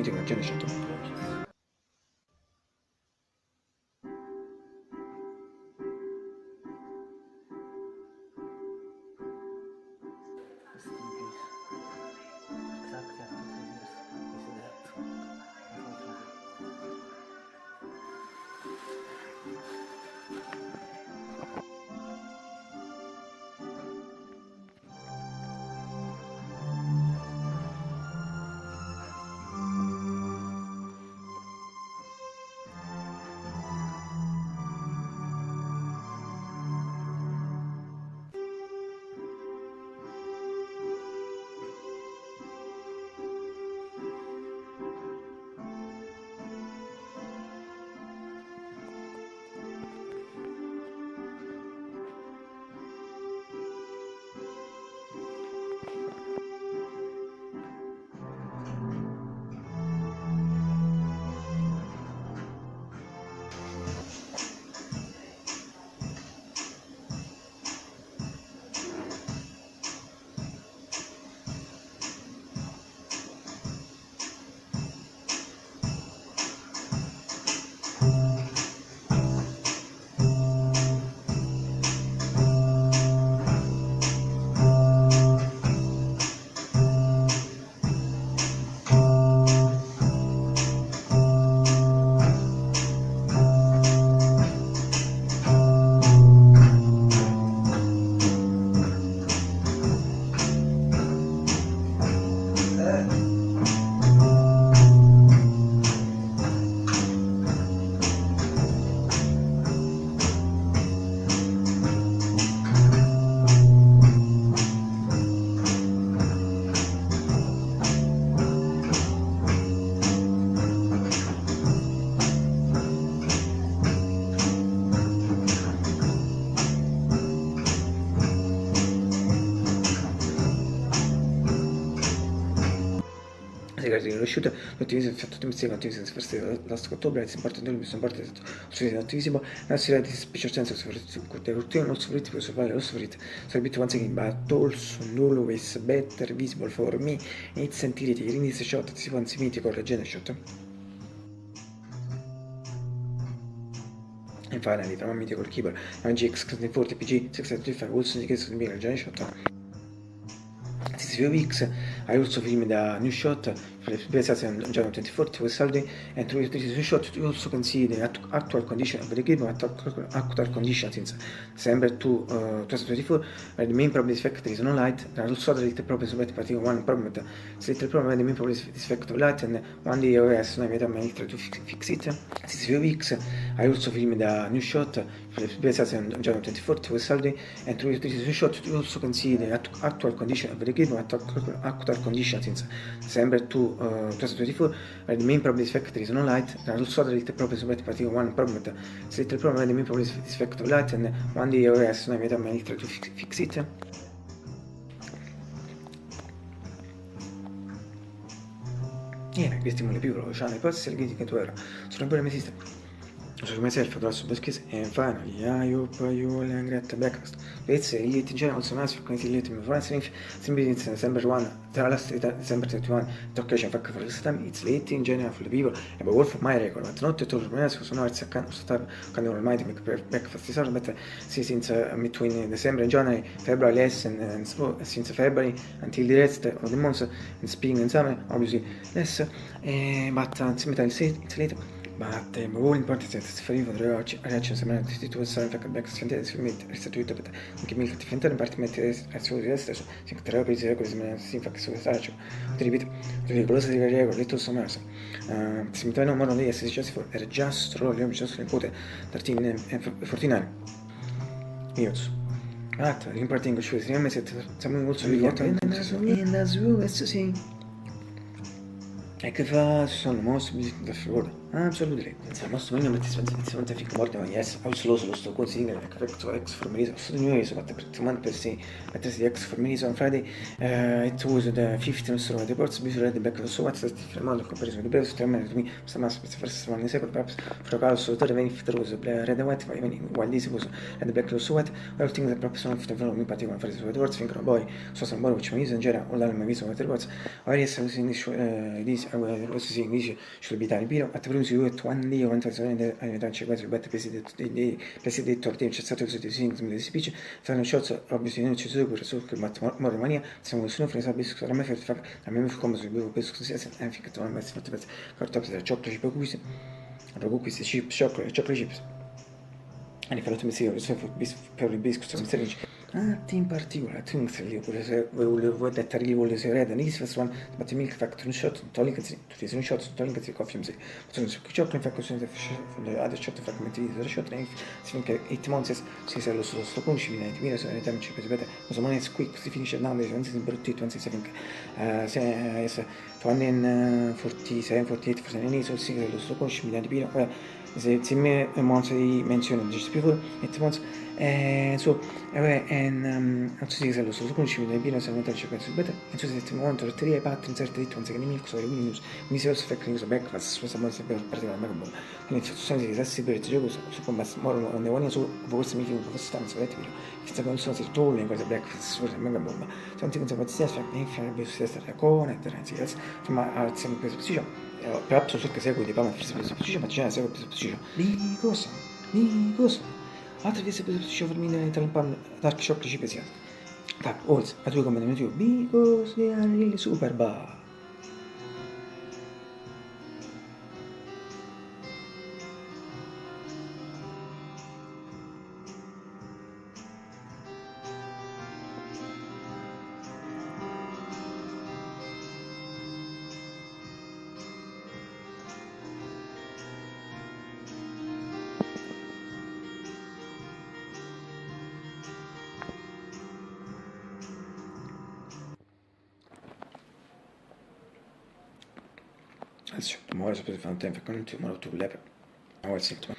Una gente certo. Segretario riuscito l'ottimismo fatto insieme all'ottimismo si farsi last ottobre si parte di sono parte di ottimismo la serie di special sense of the routine also for it was value also for it so a bit once again but also always better visible for me it's entirety in this shot si once mythical legend shot and finally from a mythical keyboard GX 40 PG 675 Wilson GX legend shot X, I also filmed the new shot for the previous on January 24th with Saturday, and through this new shot you also can see the actual condition of the game at actual conditions since December 2024, where the main problem is fact there is no light, and also the little problem is particular one problem, the little problem the main problem is fact of light, and one day OS I made a managed to fix it. This few weeks I also filmed the new shot for the previous on January 24th with Saturday, and through this new shot you also can see the actual condition of the game at actual conditions since December 2024, where the main problem is fact there is no light, and also the little problem is particular one problem, the little problem the main problem is fact of light, and one day OS I made a managed to fix it. Che stimoli più veloci, i passi e le critiche tu era sono pure esiste. So myself across the skis and finally I hope you will get the breakfast. Let's say it in general also nice for continuing to for instance simply in December 1 the last December 31 the occasion for the first time it's late in general for the people and but for my record but not at all for me so now it's a kind of start kind of remind me breakfast is but since between December and January February less and so since February until the rest of the months in spring and summer obviously less but it's late. But more important is that for the reaction semana di situazione che back sentire sicuramente restituito per anche mi che diventare parte azione stesso si potrà pensare così ma si fa che su quest'accio ti ripeto cosa di regole letto sommerso si mi trovano mano lì e si dice si era già strollo io mi sono sul pote 13 e 49 minutos l'importante è che siamo siamo molto ricordato e da su questo sì e che fa sono molto da figura absolutely most many participants fick more than yes also sto consiglio correct X for me so the news but per se the X for me on Friday it was the 15th so the reports before the back so what's the framework comparison the best time to me some aspects first one second perhaps for also the benefit was red and white while this was and the back so what all things that perhaps one of the following particular for the words think boy so some boy which means in general all my visa what reports or yes in this questo si dice sull'abitare Pino a te produce due tuandi o antazione aiutarci quasi bette presidente ordine c'è stato così di sintomi di spice fanno sciozzo bisogno ci sono pure sul che Romania siamo nessuno fresa bisco la me fa a me come se bevo bisco sia anche che non mi fatto per carta per cioccolati per cui questi chip chocolate chips hanno fatto mi sia per il bisco mi in particolare, tu lì pure se vuoi dettare lì vuole se reda nis fast but milk factor un shot tolling kan tu un shot tolling kan coffee msi så så chocolate factor sen det hade shot fragment i det shot nej sen che 8 months si sa lo sto con 20 se ne tempo ci vedete ma se non è quick si finisce andando non si bruttito non si sa finché se tu anni in 47 48 forse nei so si lo sto con 20 pino se me months di menzione di spiego 8 months so non so se lo sto conoscendo in pieno se non ci penso bene non so se ti monto la teoria patto in certe ditto non sai che nemmeno so quindi mi si verso fare cosa breakfast su questa cosa per particolare ma quindi ci sono dei sassi per il gioco su come moro non devo su forse mi finisco questo stanza vedete video che non so se tu le cose breakfast su mega bomba tanti non so cosa sia fa in fare per stessa la cona e ragazzi ma siamo preso preciso peraltro so che segue di pama preso preciso ma c'è segue preso preciso di cosa a trebuie să și vorbim de talent dar și și pe zi. Da, oți, atunci când mă duc, because they are really super ba. Adesso, ma ora sapete fare un tempo che non ti ho tu l'epoca. Ma vuoi sentire?